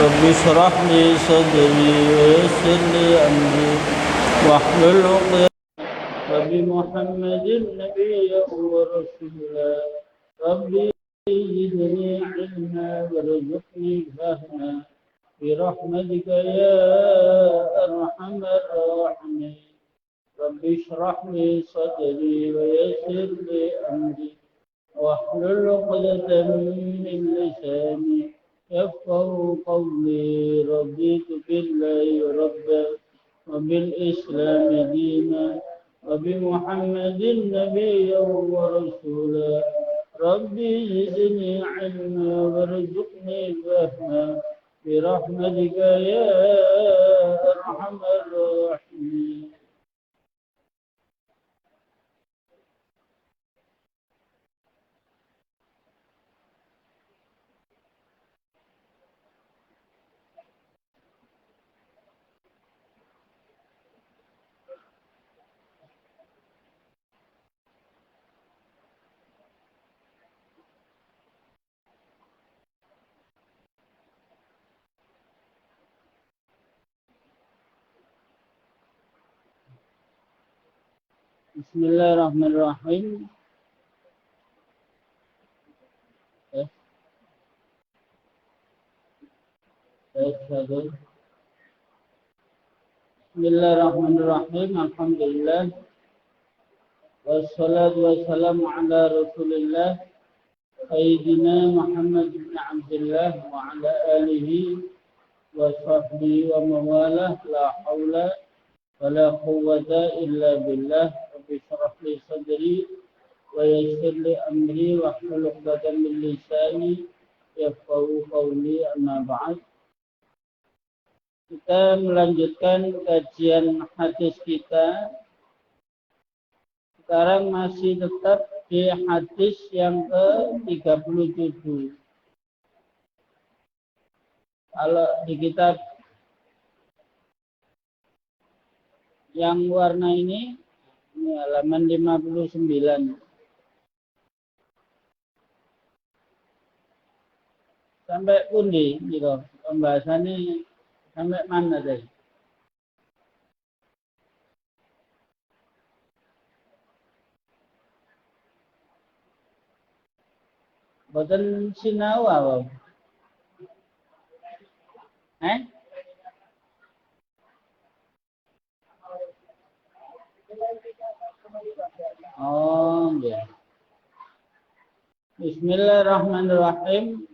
رب اشرح لي صدري ويسر لي أمري واحلل عقدة وبمحمد نبيا ورسولا ربي زدني علما وارزقني فهما برحمتك يا أرحم الراحمين رب اشرح لي صدري ويسر لي أمري واحلل عقدة من لساني يفقه قولي رضيت بالله ربا وبالإسلام دينا وبمحمد نبيا ورسولا ربي زدني علما وارزقني فهما برحمتك يا أرحم الراحمين. Bismillahirrahmanirrahim. Bismillahirrahmanirrahim. Alhamdulillah. Wassalatu wassalamu ala Rasulillah Sayyidina Muhammad bin Abdullah wa ala alihi wa sahbihi wa mawalah la hawla wa la quwwata illa billah. Rabbi shrah li sadri wa yassir li amri wa hlul 'uqdatam min lisani yafqahu qawli, amma ba'd. Kita melanjutkan kajian hadis kita. Sekarang masih tetap di hadis yang ke-37. Kalau di kitab yang warna ini halaman 59. Sampai pundi gitu. Pembahasannya sampai mana tadi? Boten sinau apa? Oh, ya. Bismillahirrahmanirrahim.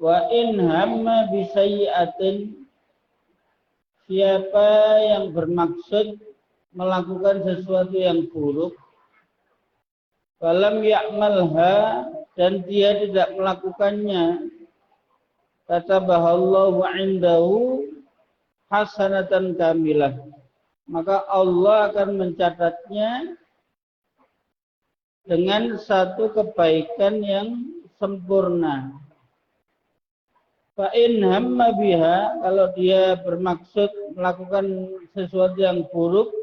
Wa in hamma bisayyi'atin, siapa yang bermaksud melakukan sesuatu yang buruk, falam ya'malha, dan dia tidak melakukannya, katabahallahu 'indahu hasanatan kamilah, maka Allah akan mencatatnya dengan satu kebaikan yang sempurna. Fa in hamma biha, kalau dia bermaksud melakukan sesuatu yang buruk,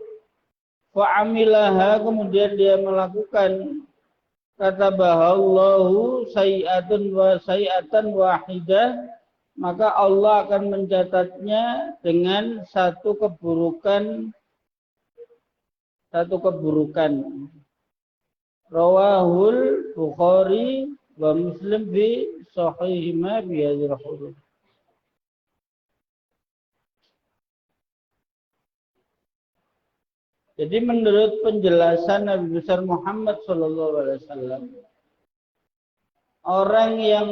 fa amilaha, kemudian dia melakukan, katabahallahu sayi'atun wa sayi'atan wahidah, maka Allah akan mencatatnya dengan satu keburukan. Rawahul Bukhari wa Muslim bi sahihima bihadzal huruf. Jadi menurut penjelasan Nabi besar Muhammad SAW, orang yang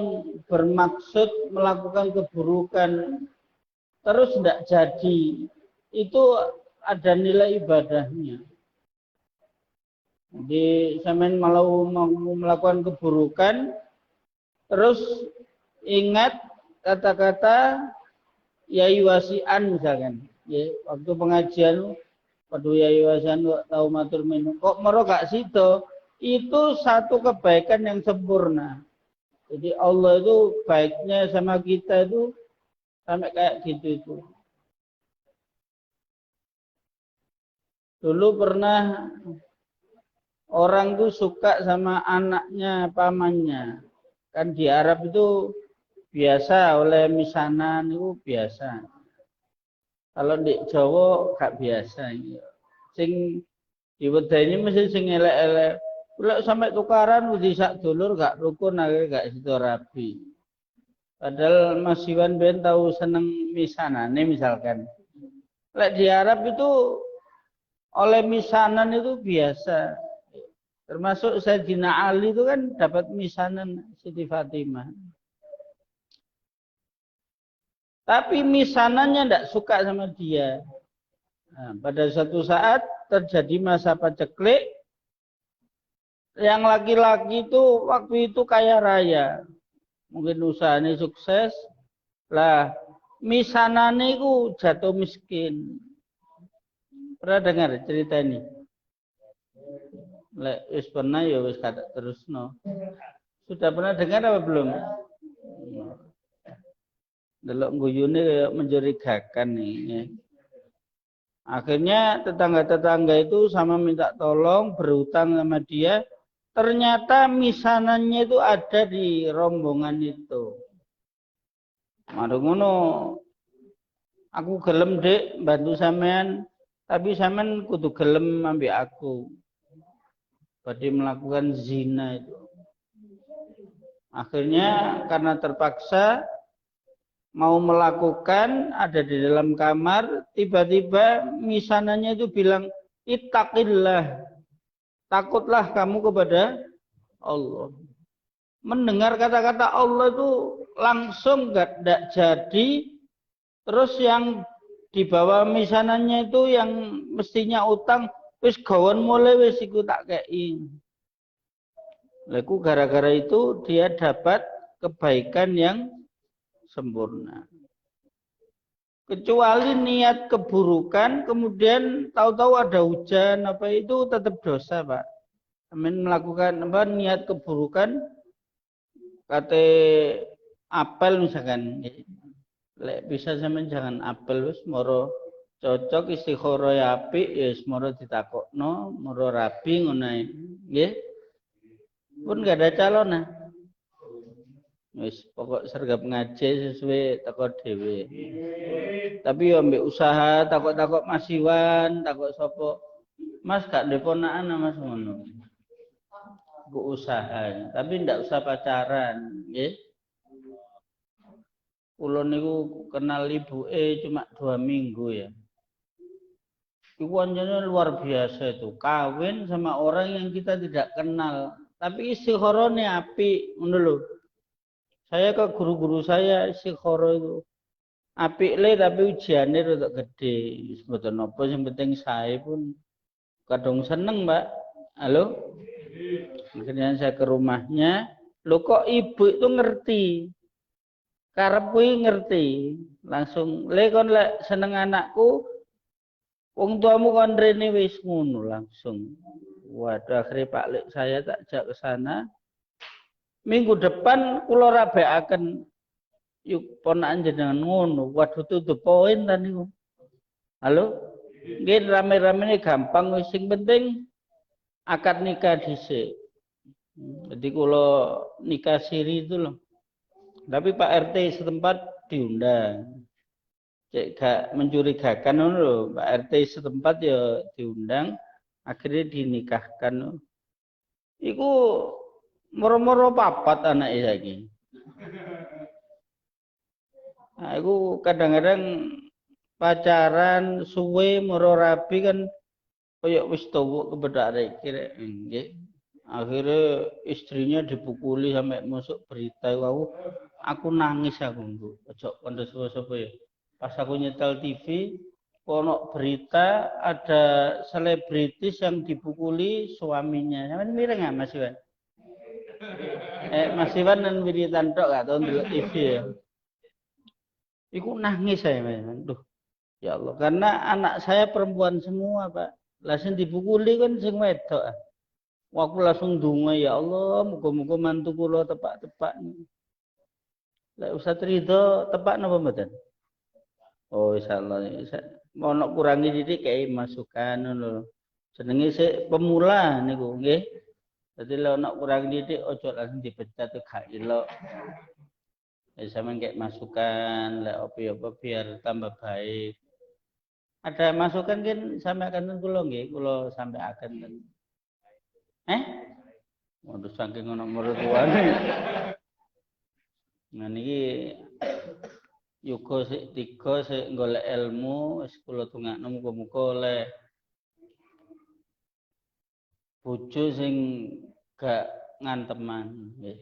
bermaksud melakukan keburukan terus tidak jadi, itu ada nilai ibadahnya. Jadi sampean mau melakukan keburukan, terus ingat kata-kata Yai Wasi'an misalkan, ya, waktu pengajian, padu Yai Wasi'an tahu matur minum, kok mero gak sida, itu satu kebaikan yang sempurna. Jadi Allah itu baiknya sama kita itu sampai kayak gitu itu. Dulu pernah orang tuh suka sama anaknya pamannya. Kan di Arab itu biasa oleh misanan itu biasa. Kalau di Jawa gak biasa. Sing diwedeni mesti sing elek-elek. Lek sampai tukaran di sak dulur gak rukun akhirnya gak sido rabi. Padahal Mas Iwan ben tahu seneng misanane misalkan. Lek di Arab itu oleh misanan itu biasa. Termasuk Sayyidina Ali itu kan dapat misanan Siti Fatimah. Tapi misanannya tidak suka sama dia. Nah, pada suatu saat terjadi masa paceklik. Yang laki-laki itu waktu itu kaya raya. Mungkin usahanya sukses. Lah, misanane itu jatuh miskin. Pernah dengar cerita ini? Lek wis pernah ya wis kada terusno. Sudah pernah dengar apa belum? Delok guyune kayak mencurigakan nih. Akhirnya tetangga-tetangga itu sama minta tolong berhutang sama dia. Ternyata misanannya itu ada di rombongan itu. Madu ngono, aku gelem dek bantu sampean, tapi sampean kudu gelem ambil aku. Berarti melakukan zina itu. Akhirnya karena terpaksa mau melakukan, ada di dalam kamar, tiba-tiba misanannya itu bilang, ittaqillah, takutlah kamu kepada Allah. Mendengar kata-kata Allah itu langsung gak jadi, terus yang di bawah misanannya itu yang mestinya utang, wis gawon mulai wis iku tak kei. Lalu gara-gara itu dia dapat kebaikan yang sempurna. Kecuali niat keburukan, kemudian tahu-tahu ada hujan, apa itu tetap dosa, Pak. Amin melakukan apa niat keburukan, kata apel misalkan, lek bisa sampean jangan apel wis moro cocok istikhara ya apik ya wis moro ditakokno, moro rabi ngono ae. Nggih. Pun gak ada calon nah. Wis pokok sergap ngaji sesuai teko dhewe. Tapi yo ambek usaha takok-takok Mas Iwan, takok sapa. Mas gak deponakan Mas ngono. Bu usaha, tapi ndak usah pacaran, nggih. Kula niku kenal ibuke cuma 2 minggu ya. Iku anjane luar biasa itu, kawin sama orang yang kita tidak kenal, tapi istikharane apik, ngono lho. Saya ke guru-guru saya istikhara itu apik le tapi ujiannya rada gede. Mboten napa sing penting saya pun kadung seneng, Mbak. Halo? Akhirnya saya ke rumahnya, lho kok ibu itu ngerti. Karep kuwi ngerti. Langsung, "Le kon lek seneng anakku, wong tuamu kon rene wis ngono langsung." Waduh, akhirnya Pak Lek saya tak jak ke sana. Minggu depan kula rabekaken yuk ponakan jenengan ngono. Waduh tutup poin tadi niku. Halo? Nggih rame-rame ini gampang wis sing penting akad nikah dhisik. Jadi kula nikah siri itu loh. Tapi Pak RT setempat diundang. Cek gak mencurigakan ngono lho, Pak RT setempat ya diundang, akhirnya dinikahkan. Iku moro-moro papat anake saiki. Nah, iku kadang-kadang pacaran suwe moro rabi kan koyo wis tuwuk kebedak kira nggih. Akhirnya istrinya dipukuli sampai masuk berita aku nangis aku ojo kondo sapa ya. Pas aku nyetel TV ono berita ada selebritis yang dipukuli suaminya. Sampeyan mireng enggak Mas Iwan? Mas Iwan dan wiritan tok gak tau ndelok TV ya. Iku nangis saya, Mas. Duh, ya Allah, karena anak saya perempuan semua, Pak. Langsung dipukuli kan sing wedok. Aku langsung ndonga, ya Allah, muga-muga mantu kula tepak-tepak. Lek Ustaz Ridho tepak napa mboten? Oh, insyaallah. Ono kurangi didik kayak masukan ngono. Jenenge sik pemula niku, nggih. Jadi lo nak kurang didik, ojo langsung dipecat tuh gak ilok. Ya sama kayak masukan, lah apa biar tambah baik. Ada masukan kan sampai akan kulo nggih, kulo sampai akan kan. Waduh saking ono mertuane. Nah niki yuga sik tiga sik golek ilmu, wis kula tungakno muga-muga oleh bojo sing gak nganteman nggih.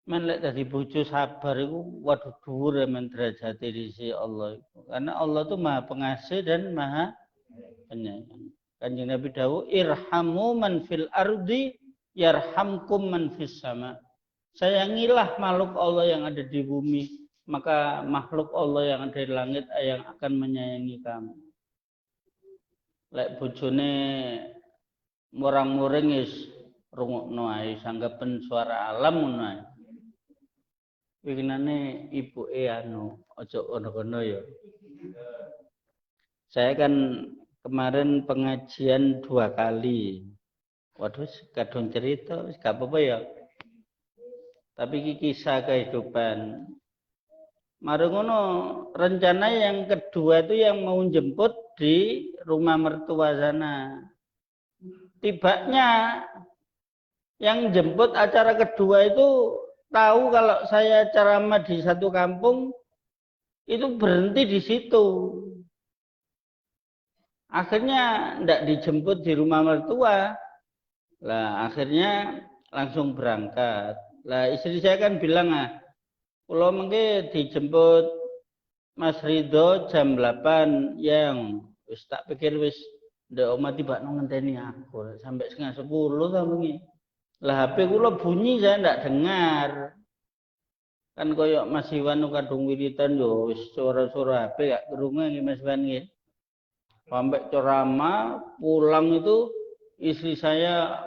Men lek dadi bojo sabar iku waduh dhuwur men derajate di sisi Allah itu. Karena Allah itu Maha Pengasih dan Maha Penyayang. Kanjeng Nabi dawuh irhamu man fil ardi yarhamkum man fis sama. Sayangilah makhluk Allah yang ada di bumi, maka makhluk Allah yang ada di langit yang akan menyayangi kamu. Lek bojone murang-muring wis rungokno ae sanggepen suara alam ngono ae. Winginane ibuke aja ono-ono ya. Saya kan kemarin pengajian 2 kali. Waduh, kadung cerita, gak apa-apa ya. Tapi ini kisah kehidupan. Marungono rencana yang kedua itu yang mau jemput di rumah mertua sana. Tibanya yang jemput acara kedua itu tahu kalau saya ceramah di satu kampung itu berhenti di situ. Akhirnya tidak dijemput di rumah mertua. Lah akhirnya langsung berangkat. Lah istri saya kan bilang kalau mungkin dijemput Mas Ridho jam 8 yang wis tak pikir wis ndak omah tiba ngenteni aku sampai setengah 10 ta bengi. Lah HP kula bunyi saya ndak dengar. Kan koyok Mas Iwan kadung wiritan yo wis suara-suara HP gak krungu nggih Mas Iwan nggih. Sampai ceramah pulang itu istri saya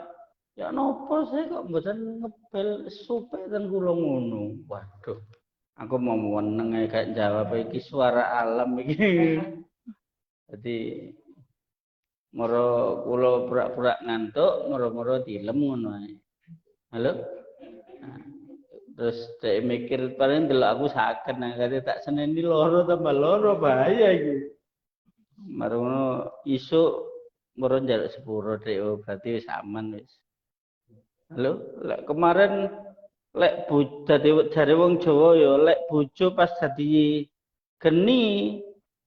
ya nopo saya kok mboten ngepel supaya ten kula ngono. Waduh. Aku mau meneng gak jawab iki suara alam iki. Jadi moro kula pura-pura ngantuk, moro-moro dilem ngono ae. Halo? Nah, terus saya mikir paling delok aku sakit nang kate tak seneni loro tambah loro bahaya iki. Marono isuk moro njaluk sepuro dhek berarti wis aman wis. Halo, lek kemarin lek dadi jare wong Jawa ya lek bojo pas dadi geni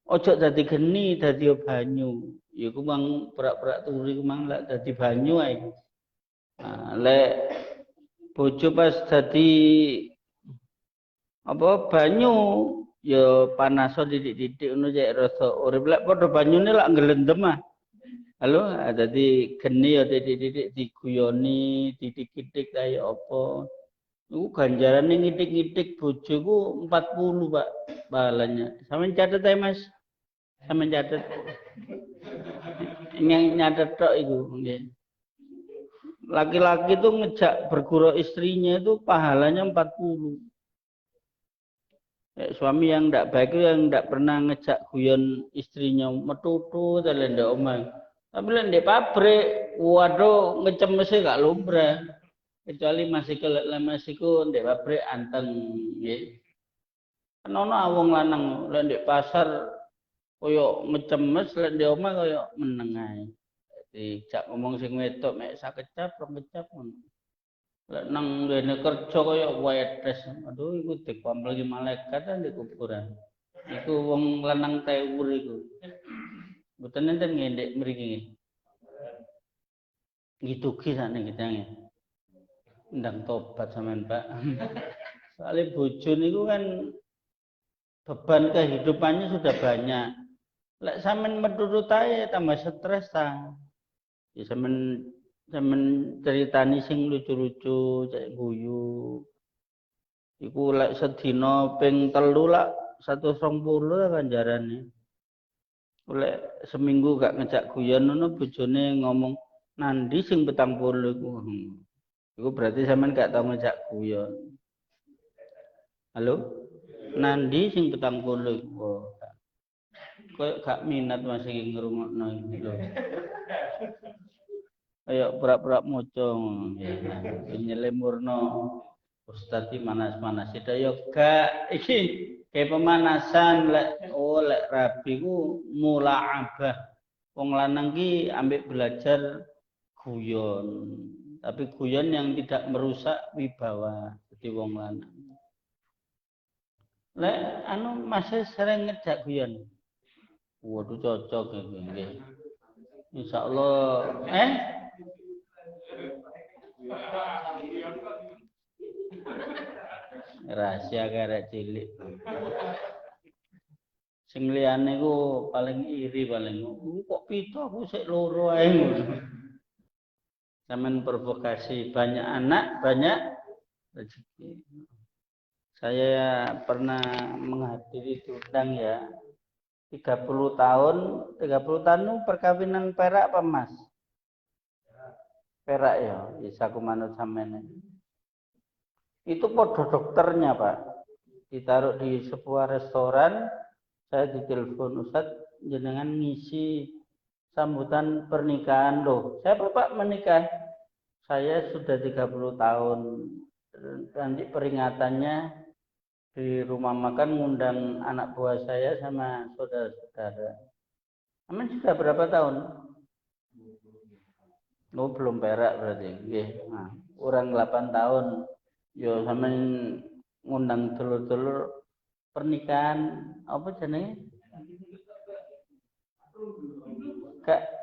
ojo dadi geni dadi banyu. Ya ku mang pura-pura turi ku mang lek dadi banyu ae. Nah, lek bojo pas dadi apa banyu ya panaso didik-didik ngono cek rasa urip lek padha banyune lak nglendem Halo, dadi geni ya didik-didik diguyoni, didik-didik kaya apa. Iku ganjarane ngitik-ngitik bojoku 40, Pak, pahalanya. Sampeyan catet ae, Mas. Sampeyan catet. Nyatet tok iku nggih. Laki-laki itu ngejak bergurau istrinya itu pahalanya 40. Suami yang tidak baik itu yang tidak pernah ngejak guyon istrinya metutu dan ndak omah. Tapi lek ndek pabrik, waduh ngecemese gak lumrah. Kecuali masih masiku ndek pabrik anteng nggih. Kan ono wong lanang lek ndek pasar koyo ngecemes lek ndek omah koyo meneng ae. Dijak ngomong sing wedok mek sakecap, rong kecap ngono. Lek nang ngene kerja koyo wetes. Aduh iku dikompel ki malaikat ndek kuburan. Iku wong lanang tewur iku. Mboten enten ngendek mriki. Gitu ki sakne kita nggih. Ndang tobat sampean, Pak. Soalnya bojo niku kan beban kehidupannya sudah banyak. Lek sampean menurut ae tambah stres ta. Ya sampean ceritani sing lucu-lucu, cek guyu. Iku lek sedina ping 3 lak 120 ganjarane. Lek seminggu gak ngejak guyon ngono bojone ngomong nandi sing 40 iku. Iku berarti sampean gak tau ngejak guyon. Halo? Nandi sing 40 iku. Kok gak minat masih ngrungokno iki lho. Kayak berak-berak mocong ya. Nyelemurno Ustaz manas-manas itu yoga iki kayak pemanasan lek rabi ku mula'abah. Wong lanang ki ambek belajar guyon. Tapi guyon yang tidak merusak wibawa jadi wong lanang. Lek masih sering ngejak guyon. Waduh cocok nggih. Insyaallah rahasia karek cilik. Sing liyane ku paling iri paling. Kok pito aku sik loro ae ngono. Sampeyan provokasi banyak anak, banyak rezeki. Saya pernah menghadiri diundang ya. 30 tahun perkawinan perak apa emas? Perak ya, bisa aku manut sampeyan. Itu podo dokternya, Pak. Ditaruh di sebuah restoran, saya ditelepon, Ustaz, jenengan ngisi sambutan pernikahan loh. Saya Bapak menikah. Saya sudah 30 tahun. Nanti peringatannya di rumah makan ngundang anak buah saya sama saudara-saudara. Aman sudah berapa tahun? Oh, belum perak berarti. Nah, orang 8 tahun. Yo sampean ngundang dulur-dulur pernikahan apa jenenge?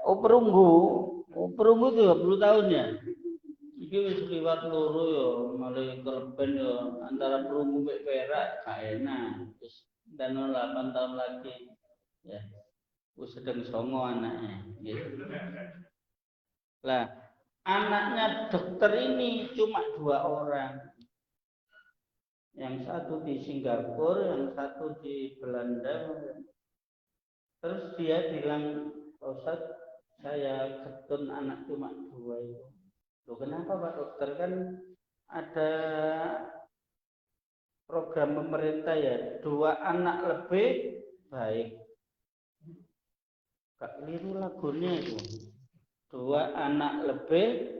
Perunggu. Perunggu 30 tahun ya. Iki wis liwat loro ya, malah keleben ya antara perunggu mek perak gak enak. Wis dan 8 tahun lagi. Ya. Wis sedang songo anaknya, gitu. Lah, anaknya dokter ini cuma 2 orang. Yang satu di Singapura, yang satu di Belanda. Terus dia bilang, Ustaz, saya ketun anak cuma 2 itu. Loh kenapa Pak Dokter? Kan ada program pemerintah ya, 2 anak lebih baik. Gak keliru lagunya itu. 2 anak lebih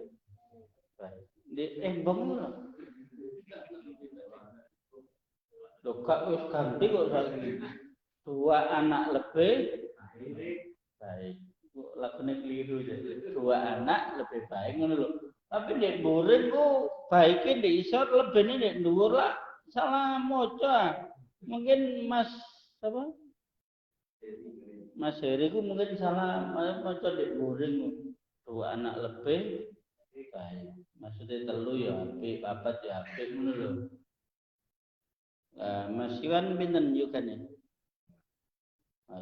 baik. Bang loh kak wis ganti kok saiki. 2 anak lebih baik. Lagunya keliru jadi 2 anak lebih baik ngono lho. Tapi nek murid ku baike ndek isor lebene nek dhuwur lah salah maca. Mungkin Mas apa? Mas Heri ku mungkin salah maca ndek murid 2 anak lebih baik. Maksudnya 3 ya apik, 4 ya apik ngono lho. Mas Iwan pinten yo kan ya?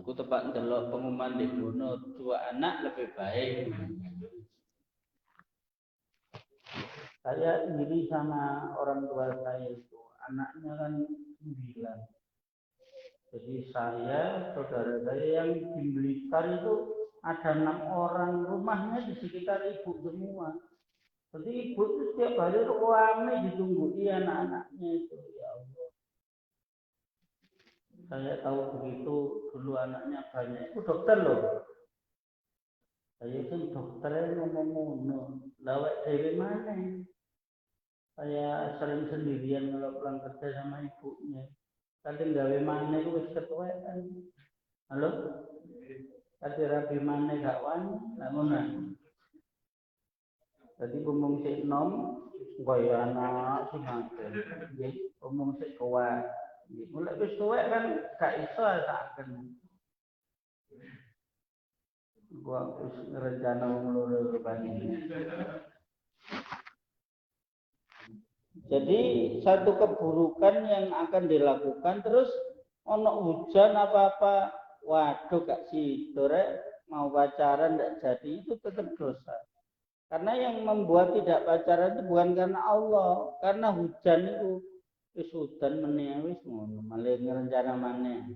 Aku tepat ndelok pengumuman di Bono 2 anak lebih baik. Saya iri sama orang tua saya itu, anaknya kan 9. Jadi saya, saudara saya yang di Blitar itu ada 6 orang, rumahnya di sekitar ibu semua. Jadi ibu itu setiap hari ramai ditunggu anak-anaknya itu, ya Allah. Saya tahu begitu dulu anaknya banyak. Itu dokter loh. Saya itu dokternya ngomong-ngomong. Lawak dari mana? Saya sering sendirian kalau pulang kerja sama ibunya. Kadang gawe mana itu wis ketuaan. Halo? Tadi rabi mana gak wani? Lah ngono. Jadi ngomong sik nom, gaya anak sing ngate. Nggih, ngomong sik kuat. Mulai wis tuwek kan gak iso saken. Gua wis rencana mulai kebani. Jadi satu keburukan yang akan dilakukan terus ono hujan apa-apa, waduh Kak Sidore mau pacaran tidak jadi itu tetap dosa. Karena yang membuat tidak pacaran itu bukan karena Allah, karena hujan itu wis hujan meneh wis ngono, malah ngerencana maneh.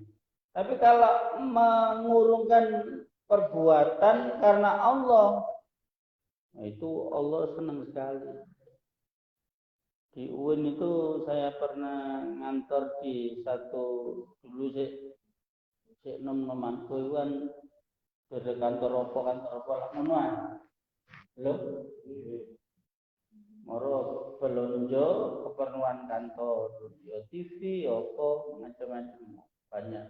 Tapi kalau mengurungkan perbuatan karena Allah, itu Allah senang sekali. Di UIN itu saya pernah ngantor di satu dulu nom-nomanku itu kan dari kantor opo lah ngono. Lho, moro belanja keperluan kantor, ya TV, ya apa macam-macam banyak.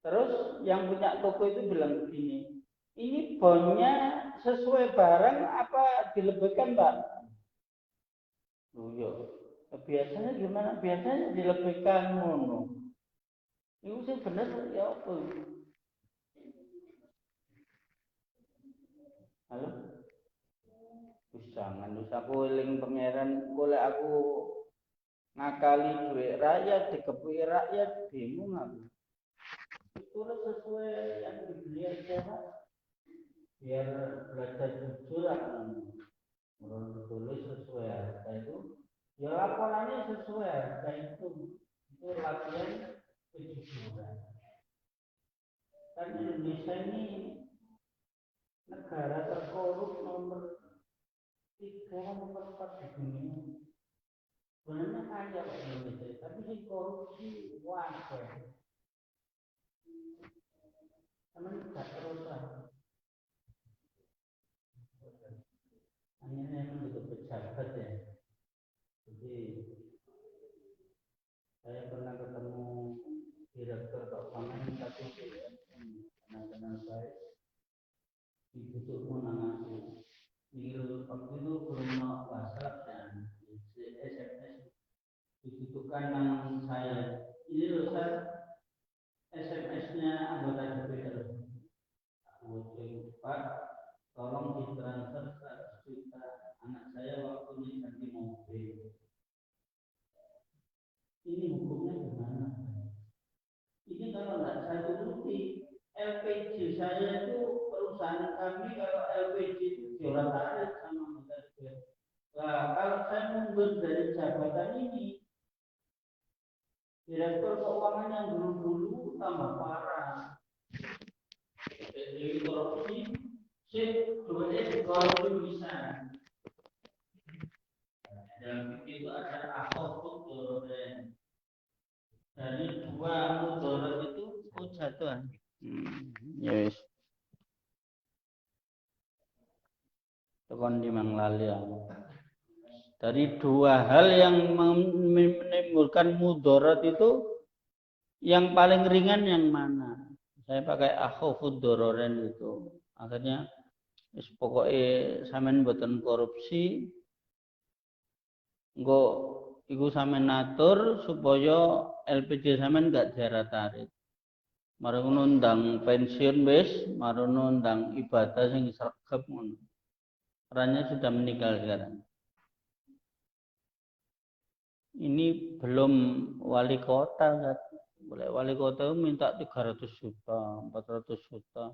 Terus yang punya toko itu bilang begini, ini bonnya sesuai barang apa dilebihkan, Pak? Oh iya. Biasanya gimana? Biasanya dilebihkan ngono. Itu sih bener ya apa? Halo? Wis jangan wis aku eling pangeran golek aku ngakali duit rakyat, dikepuki rakyat, bingung aku. Itu sesuai yang dibeli aja, Pak. Biar belajar jujur aku. Menurut tulis sesuai harga itu. Ya laporannya sesuai harga itu. Itu latihan kejujuran. Kan Indonesia ini negara terkorup nomor 3, nomor 4 di dunia. Sebenarnya kaya Pak Indonesia, tapi si korupsi wajar. Karena tidak terusan. Hanya memang itu pejabat ya. Jadi saya pernah ketemu direktur keuangan satu BUMN, kenal saya. Dibutuh menang aku. Di waktu itu belum WhatsApp dan SMS dibutuhkan nang saya. Ini loh saya SMS-nya anggota DPR. Aku Pak, tolong ditransfer 100 juta anak saya waktu ini ganti mobil. Ini hukumnya gimana? Ini kalau nggak saya turuti, LPG saya itu perusahaan kami kalau LPG itu diolah-olah sama modal. Nah, kalau saya mundur dari jabatan ini, direktur keuangan yang dulu-dulu tambah parah. Jadi korupsi, korupsi bisa. Dan itu ada aktor turunan. Dari 2 mudarat itu jatuh. Yes. Tekan di manglali. Dari 2 hal yang menimbulkan mudarat itu yang paling ringan yang mana? Saya pakai akhafud dororen itu. Akhirnya pokoknya sampean mboten korupsi. Engko iku sampean atur supaya LPG sampean enggak diarat-arit. Marang nundang pensiun wis, marang nundang ibadah sing sregep ngono. Orangnya sudah meninggal sekarang. Ini belum wali kota, kan? Boleh wali kota minta 300 juta, 400 juta.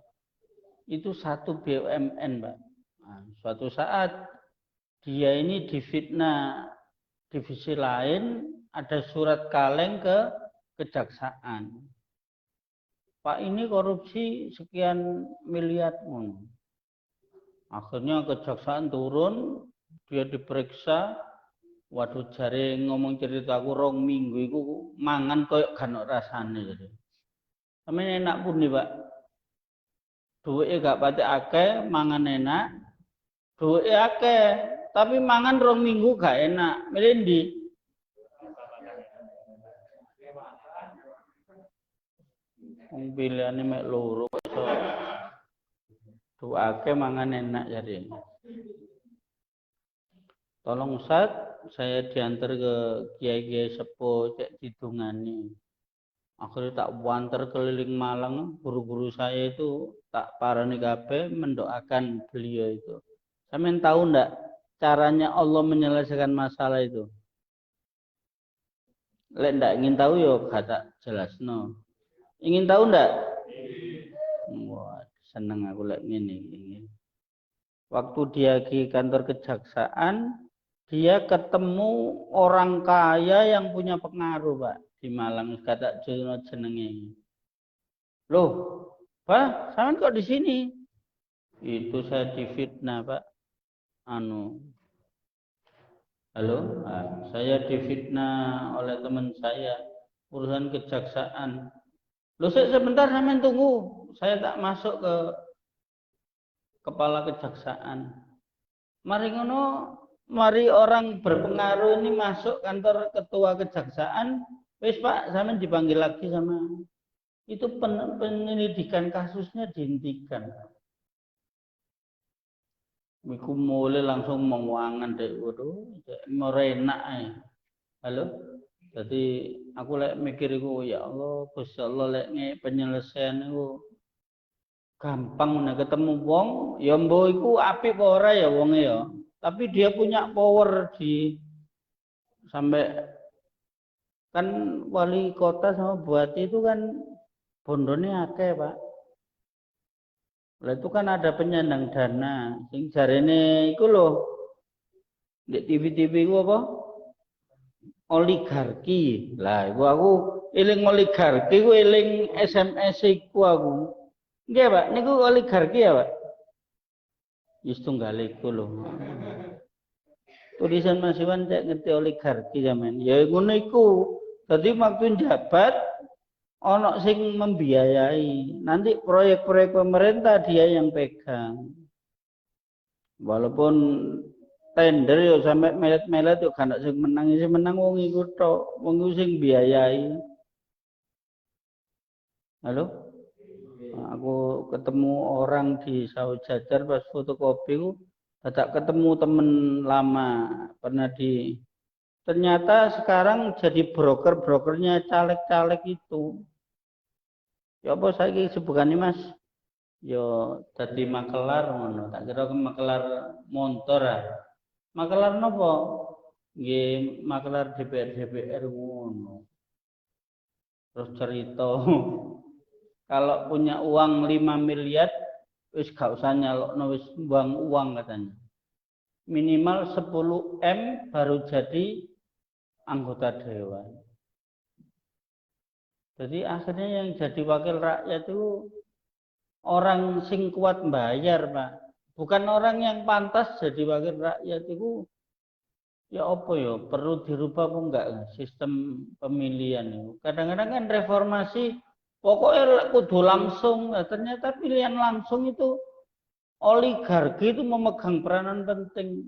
Itu satu BUMN, Pak. Nah, suatu saat dia ini difitnah divisi lain, ada surat kaleng ke kejaksaan. Pak ini korupsi sekian miliar. Akhirnya kejaksaan turun, dia diperiksa. Waduh jare ngomong cerita aku 2 minggu iku mangan koyo gak ono rasane gitu. Sampeyan enak pundi, Pak? Duwike gak pati akeh, mangan enak. Duwike akeh, tapi mangan 2 minggu gak enak. Milih ndi? Wong pilihane mek loro iso. Duwake mangan enak jare. Tolong Ustaz, saya diantar ke kiai-kiai sepuh cek didungani. Akhirnya tak wanter keliling Malang, guru-guru saya itu tak parani kabeh mendoakan beliau itu. Sampeyan tahu ndak caranya Allah menyelesaikan masalah itu? Lek ndak ingin tahu yo kata jelasno. Ingin tahu ndak? Wah, seneng aku lek ngene. Waktu dia di kantor kejaksaan, dia ketemu orang kaya yang punya pengaruh, Pak, di Malang. Kata Jono jenenge. Loh, Pak, sampean kok di sini? Itu saya difitnah, Pak. Halo, saya difitnah oleh teman saya urusan kejaksaan. Loh, sebentar sampean tunggu. Saya tak masuk ke kepala kejaksaan. Mari ngono, mari orang berpengaruh ini masuk kantor ketua kejaksaan, wis Pak, sampean dipanggil lagi sama itu penyelidikan kasusnya dihentikan. Miku mulai langsung menguangan deh, waduh, mau enak ya. Halo, jadi aku lek mikir iku ya Allah, Gusti Allah lek penyelesaian itu gampang nek ketemu wong, ya mbok iku apik apa ora ya wonge ya. Tapi dia punya power di sampai kan wali kota sama bupati itu kan bondone akeh, Pak. Lah itu kan ada penyandang dana. Sing jarene iku lho di TV-TV iku apa? Oligarki. Lah iku aku eling oligarki ku eling SMS iku aku. Nggih, Pak, niku oligarki ya, Pak. Wis tunggal iku lho. Tulisan Mas Iwan cek ngerti oligarki zaman. Ya ngono iku. Dadi waktu jabat ono sing membiayai. Nanti proyek-proyek pemerintah dia yang pegang. Walaupun tender yo sampai melet-melet yo kan sing menang wong iku tok. Wong iku sing biayai. Halo? Aku ketemu orang di Saud Jajar pas fotokopi ku dadak ketemu temen lama pernah di ternyata sekarang jadi brokernya caleg-caleg itu ya apa saya sebutannya Mas yo jadi makelar ngono tak kira makelar motor makelar nopo nggih makelar DPR ngono terus cerita kalau punya uang 5 miliar, wis gak usah nyalokno wis buang uang katanya. Minimal 10 M baru jadi anggota dewan. Jadi akhirnya yang jadi wakil rakyat itu orang sing kuat bayar, Pak. Bukan orang yang pantas jadi wakil rakyat itu ya apa ya perlu dirubah apa enggak sistem pemilihan itu. Kadang-kadang kan reformasi pokoknya kudu langsung, nah, ternyata pilihan langsung itu oligarki itu memegang peranan penting.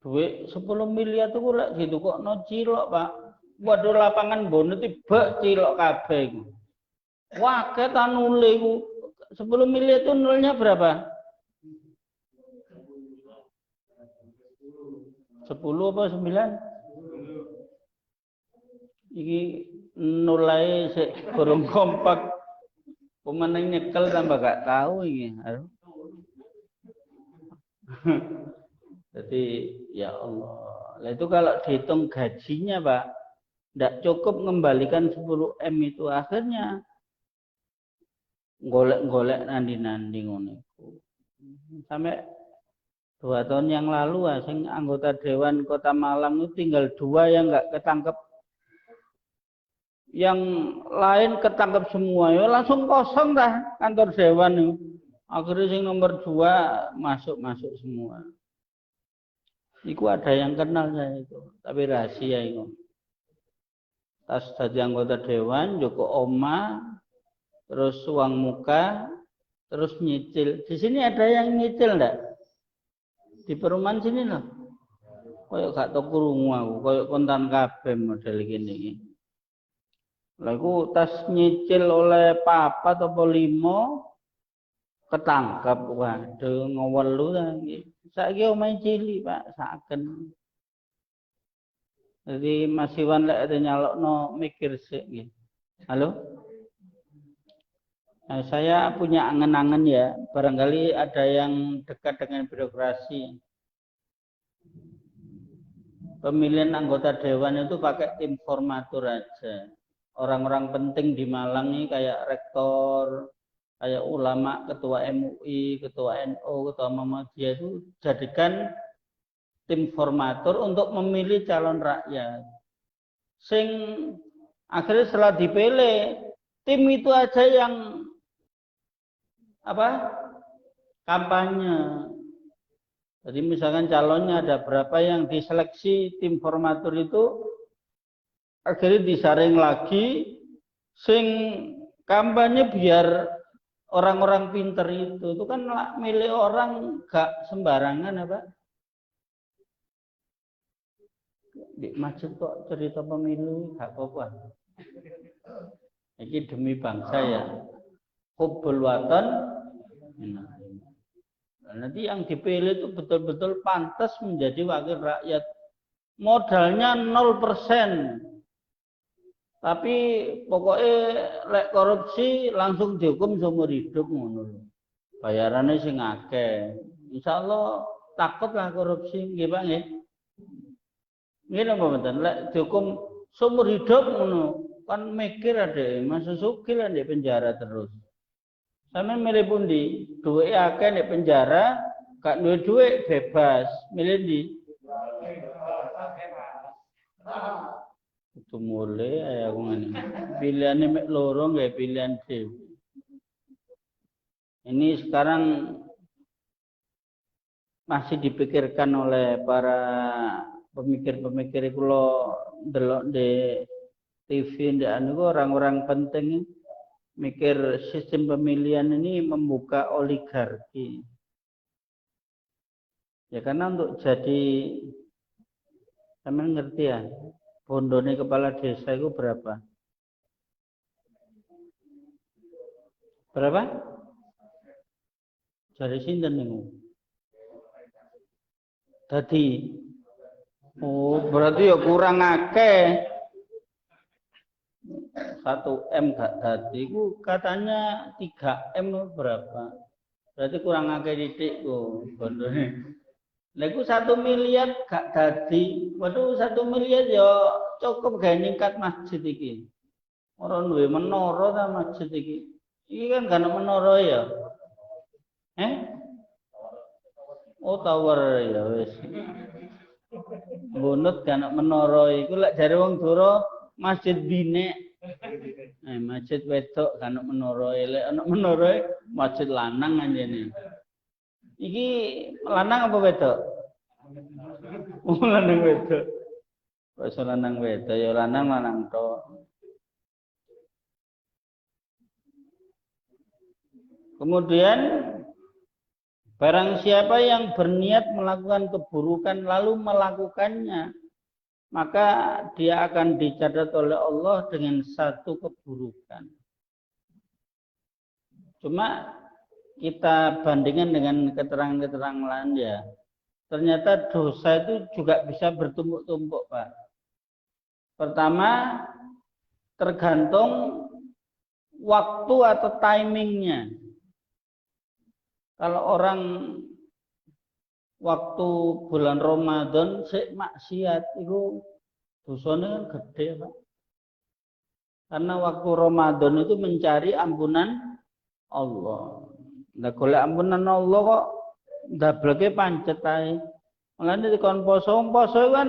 Duit 10 miliar itu lek gitu kok no cilok, Pak. Waduh lapangan bono tiba cilok kabeh. Wah, kita nule 10 miliar itu nolnya berapa? 10 apa 9? Iki nulai kurang kompak pemenang nyekel tambah gak tahu ini. Jadi ya Allah. Nah, itu kalau dihitung gajinya Pak, tidak cukup mengembalikan 10 M itu akhirnya golek-golek nandi-nandi ngono. Sampai 2 tahun yang lalu sing anggota Dewan Kota Malang itu tinggal 2 yang nggak ketangkep. Yang lain ketangkep semua ya langsung kosong dah kantor dewan itu. Akhirnya sing nomor 2 masuk semua. Iku ada yang kenal saya itu, tapi rahasia itu. Tas jadi anggota dewan, Joko Oma, terus uang muka, terus nyicil. Di sini ada yang nyicil enggak? Di perumahan sini loh. Kayak gak tau krungu aku, kayak kontan kabeh model gini. Lalu tas nyicil oleh papa atau 5 ketangkap, waduh ngawal lu lagi. Saiki omahe cilik Pak, saken. Jadi Mas Iwan lek nyalokno mikir sik nggih. Halo? Nah, saya punya angen-angen ya, barangkali ada yang dekat dengan birokrasi. Pemilihan anggota dewan itu pakai tim formatur aja. Orang-orang penting di Malang ini kayak rektor, kayak ulama, ketua MUI, ketua NU, ketua Muhammadiyah itu jadikan tim formatur untuk memilih calon rakyat. Sing akhirnya setelah dipilih, tim itu aja yang kampanye. Jadi misalkan calonnya ada berapa yang diseleksi tim formatur itu akhirnya disaring lagi sing kampanye biar orang-orang pinter itu kan milih orang gak sembarangan apa? Di masjid kok cerita pemilu gak apa-apa. Ini demi bangsa ya. Hubbul watan. Nanti yang dipilih itu betul-betul pantas menjadi wakil rakyat. Modalnya 0%. Tapi pokoknya lek korupsi langsung dihukum seumur hidup ngono. Bayarannya sing akeh. Insyaallah takutlah korupsi nggih Pak nggih. Nggih napa mboten lek dihukum seumur hidup ngono kan mikir ade masuk sugih lah di penjara terus. Sampe milih pundi? Duwe akeh di penjara, gak duwe duit bebas. Milih ndi? Itu mulai aku ngene. Pilihannya mek loro nggak pilihan dhewe. Ini sekarang masih dipikirkan oleh para pemikir-pemikir kula delok di TV ndak anu orang-orang penting mikir sistem pemilihan ini membuka oligarki. Ya karena untuk jadi sampean ngerti ya, bondone kepala desa itu berapa? Berapa? Dari sinten niku? Dadi berarti ya kurang akeh. 1M gak dadi ku katanya 3M berapa? Berarti kurang akeh titik ku bondone. Lha iku 1 miliar gak dadi. Waduh 1 miliar ya cukup gawe ningkat masjid iki. Ora duwe menara ta masjid iki. Iki kan gak ana menara ya. Oh tower ya wis. Bunut gak ana menara iku lek jare wong Dura masjid binek. Masjid wedok kan menara elek ana menara masjid lanang anjene. Iki lanang apa wedok? Lanang wedok. Wis lanang wedok ya lanang tok. Kemudian barang siapa yang berniat melakukan keburukan lalu melakukannya, maka dia akan dicatat oleh Allah dengan satu keburukan. Cuma kita bandingkan dengan keterangan-keterangan lain ya, ternyata dosa itu juga bisa bertumpuk-tumpuk, Pak. Pertama, tergantung waktu atau timingnya. Kalau orang waktu bulan Ramadan sik maksiat itu dosanya kan gede, Pak. Karena waktu Ramadan itu mencari ampunan Allah. Nah, golek ampunan Allah kok ndableke pancet ae. Mulane dikon poso kan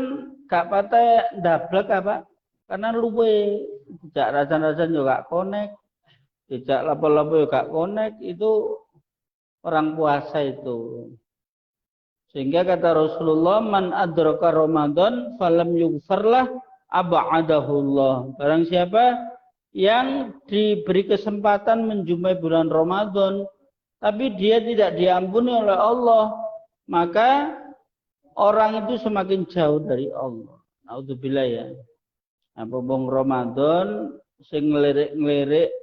gak pate ndablek apa? Karena luwe dijak rasan-rasan juga gak connect. Dijak lapo-lapo juga gak connect, itu orang puasa itu. Sehingga kata Rasulullah, man adraka Ramadan falam yughfarlah ab'adahullah. Barang siapa yang diberi kesempatan menjumpai bulan Ramadan tapi dia tidak diampuni oleh Allah, maka orang itu semakin jauh dari Allah. Naudzubillah ya. Apa bong Ramadan sing ngelirik-ngelirik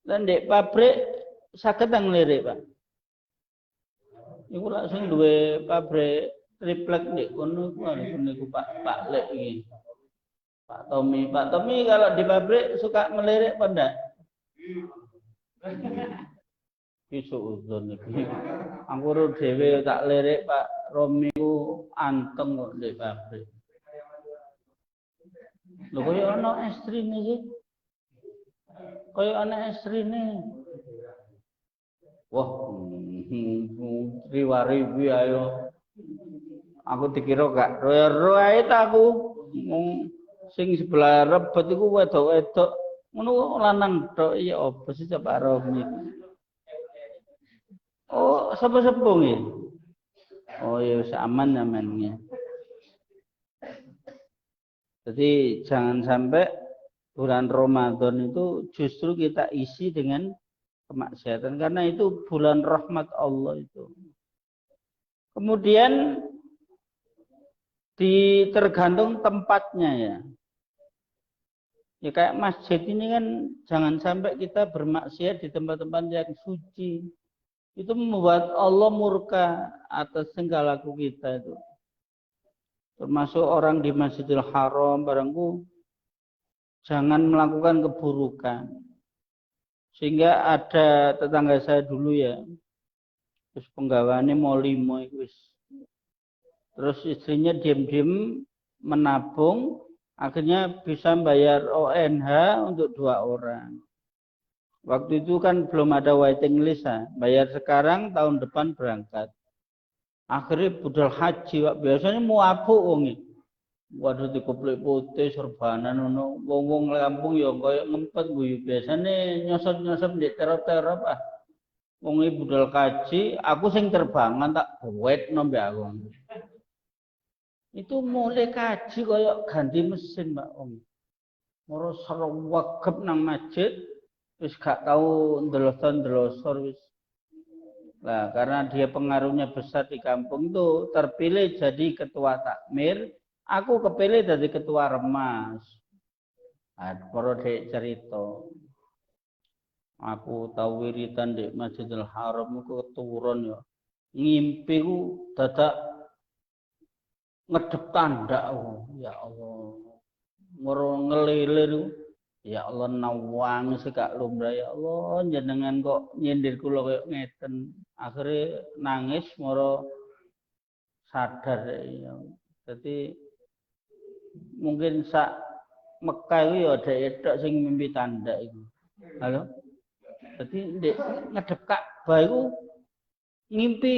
dan di pabrik saged ngelirik, Pak. Iku langsung duwe pabrik triplek nek kono niku Pak Lek iki. Pak Tommy kalau di pabrik suka melirik apa ndak? Isu uzon iki. Anggur dhewe tak lirik Pak Romi ku anteng kok di pabrik. Lho koyo ana estrine sih. Koyo ana estrine. Wah, riwari ayo. Aku dikira gak royo-royo ae ta aku. Sing sebelah rebet iku wedok-wedok. Ngono lanang tok ya apa sih Pak Romi. Oh, sepuh-sepuh nggih. Oh ya wis aman namanya. Jadi jangan sampai bulan Ramadan itu justru kita isi dengan kemaksiatan karena itu bulan rahmat Allah itu. Kemudian tergantung tempatnya ya. Ya kayak masjid ini kan jangan sampai kita bermaksiat di tempat-tempat yang suci. Itu membuat Allah murka atas tingkah laku kita itu. Termasuk orang di Masjidil Haram barangku jangan melakukan keburukan. Sehingga ada tetangga saya dulu ya. Terus penggawaannya mau 5 wis. Terus istrinya diam-diam menabung, akhirnya bisa bayar ONH untuk 2 orang. Waktu itu kan belum ada waiting list ya. Bayar sekarang, tahun depan berangkat. Akhirnya budal haji, biasanya mau apa wongi? Waduh dikuplek putih serbanan ngono. Wong-wong kampung ya koyo ngempet guyu. Biasane nyosot-nyosot di terop-terop ah. Wong iki budal kaji, aku sing terbangan tak buwetno mbek aku. Itu mulai kaji koyo ganti mesin, Mbak Om. Moro serwegep nang masjid wis gak tau ndelosor wis. Nah, karena dia pengaruhnya besar di kampung itu terpilih jadi ketua takmir, aku kepilih jadi ketua remas. Nah, para dek cerita. Aku tahu wiritan di Masjidil Haram ku turun ya. Ngimpi ku dadak ngedep tanda ya Allah. Moro ngelilir ya Allah nawang sekak lumrah ya Allah jenengan kok nyindir kula koyo ngeten. Akhirnya nangis moro sadar ya. Jadi mungkin sak Mekah itu ya ada edok sing mimpi tanda itu. Halo? Jadi ngedep Ka'bah itu ngimpi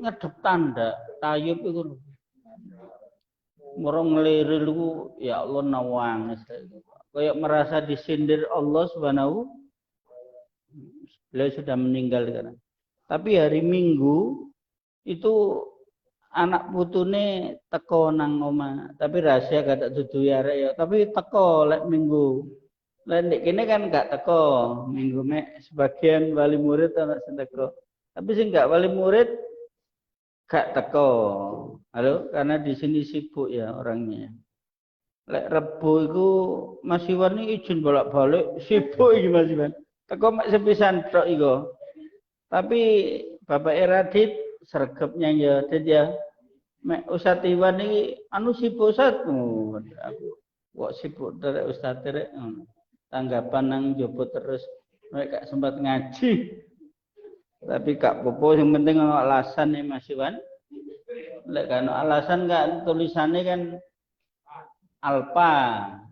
ngedep tanda tayub itu. Moro ngelirir itu ya Allah nawang. Kayak merasa disindir Allah Subhanahu. Beliau sudah meninggal sekarang. Tapi hari Minggu itu anak putune teko nang omah, tapi rahasia gak tak dudu ya rek ya. Tapi teko lek Minggu. Lek ndek kene kan gak teko Minggu mek sebagian wali murid anak sing teko. Tapi sing gak wali murid gak teko. Halo, karena di sini sibuk ya orangnya. Lek Rebo iku Mas Iwan iki izin bolak-balik sibuk iki Mas Iwan. Teko mek sepisan tok iku. Tapi Bapak Radit sregepnya ya dia mek Ustaz Iwan iki anu sibuk Ustaz. Aku kok sibuk terus Ustaz terek. Tanggapan nang jopo terus mek gak sempat ngaji. Tapi gak popo yang penting ono alasan nih Mas Iwan. Lek kan alasan gak tulisannya kan alfa.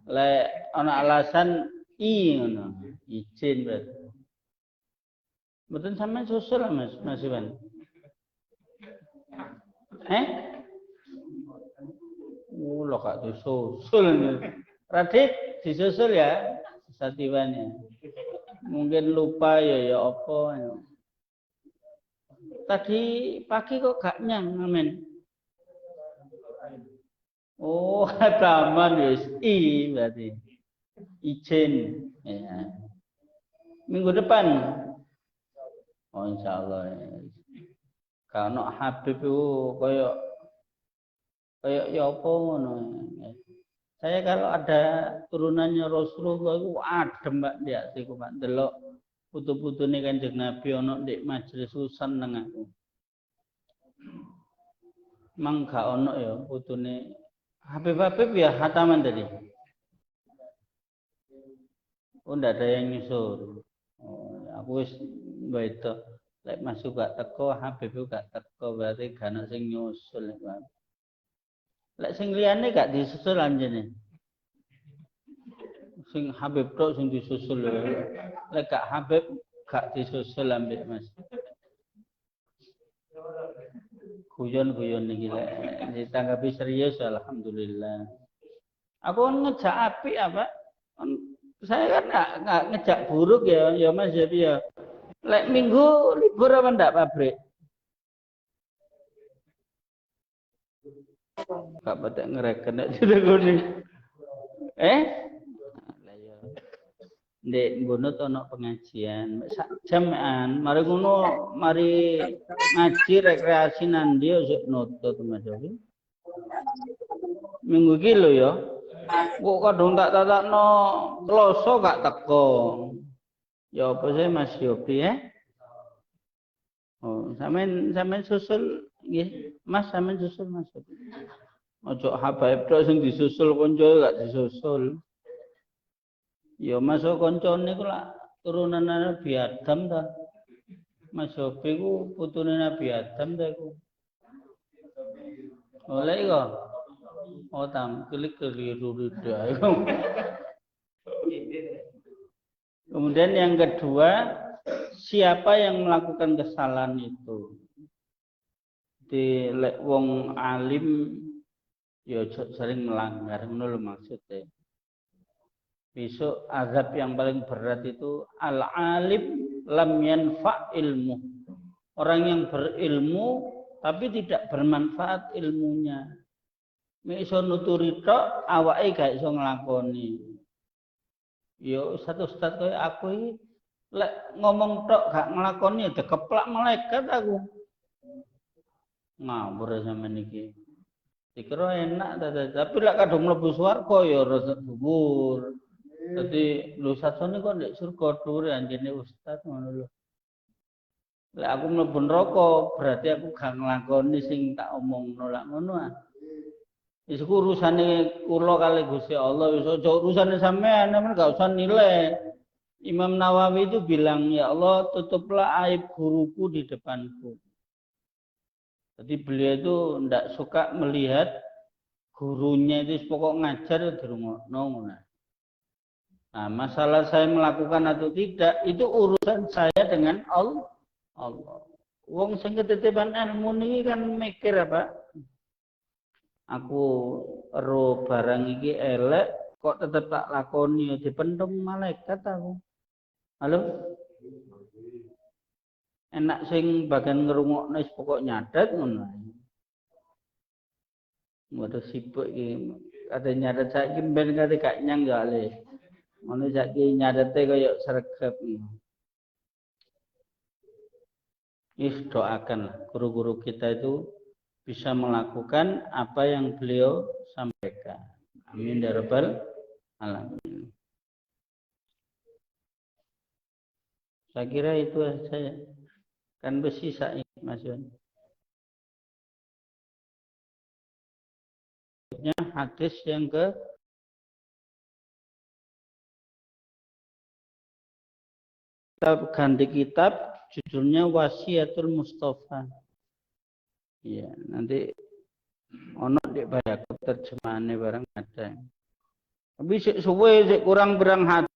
Lek ono alasan i ngono. Izin berarti. Mboten sampean susul Mas Iwan. Lo gak disusul. Radit disusul ya Satiwannya. Mungkin lupa ya apa. Tadi pagi kok gak nyang amen. Oh, taman wis i berarti. Izin ya. Minggu depan. Oh insyaallah. Kalau Habib itu koyo ya apa ngono. Saya kalau ada turunannya Rasulullah itu adem Mbak di hatiku Pak. Delok putu-putune Kanjeng Nabi ono ndek majelis seneng aku. Mang gak ono ya putune Habib ya hataman tadi. Oh ndak ada yang nyusul. Oh, aku wis itu. Lek masuk gak teko Habib gak teko berarti gak ono sing nyusul Pak. Lek sing liyane gak disusul anjene. Sing Habib tok sing disusul lho. Lek gak Habib gak disusul ambek Mas. Guyon-guyon iki lek ditanggapi serius alhamdulillah. Aku ngejak apik apa? Saya kan enggak ngejak buruk ya Mas ya. Lek Minggu libur apa ndak pabrik? Gak pada ngereken nek sudah kuning. ndek ngono to ana pengajian sak jaman mari ngono mari ngaji rekreasi nandi yo nutut Mas Yofi minggu iki lho ya kok kadung tak tatakno kloso gak teko ya apa sih Mas Yofi ya oh sampean susul nggih Mas sampean susul Mas ojo habaib tok sing disusul kanca gak disusul ya masuk koncone ku lak turunan Nabi Adam ta. Mas Sofi ku putune Nabi Adam ta iku. Oleh iku. Oh tam klik keliru dah. Kemudian yang kedua, siapa yang melakukan kesalahan itu? Di lek wong alim ya sering melanggar ngono lho maksudnya. Besok azab yang paling berat itu al-alim lam yanfa' ilmu. Orang yang berilmu tapi tidak bermanfaat ilmunya. Mek iso nuturi tok awake gak iso nglakoni. Yo ustaz-ustaz koyo aku iki lek ngomong tok gak nglakoni dikeplak malaikat aku. Ngawur sampean iki. Dikira enak tapi lek kadung mlebu swarga ya rasa dhuwur. Jadi lu sasone kok ndek surga dhuwur anjene ustaz ngono lho. Lek aku mlebu neraka berarti aku gak nglakoni sing tak omongno lak ngono ah. Wis urusane kula kali Gusti Allah wis aja urusane sampean men gak usah nilai. Imam Nawawi itu bilang ya Allah tutuplah aib guruku di depanku. Jadi beliau itu ndak suka melihat gurunya itu pokok ngajar di rumah ngono. Nah, masalah saya melakukan atau tidak itu urusan saya dengan Allah. Wong sing ketitipan ilmu niki kan mikir apa? Aku ro barang iki elek kok tetep tak lakoni dipendem malaikat aku. Halo? Enak sing bagian ngrungokno wis pokok nyadet ngono. Ngono sibuk iki. Kate nyadet saiki ben kate gak nyang ya le. Ngono saiki nyadete kaya sregep. Doakan guru-guru kita itu bisa melakukan apa yang beliau sampaikan. Amin ya rabbal alamin. Saya kira itu saja. Kan besi saya Mas Yon. Hadis yang ke kita ganti kitab judulnya Wasiatul Mustafa. Iya, nanti ono di banyak terjemahannya barang ada. Tapi suwe kurang berang hati.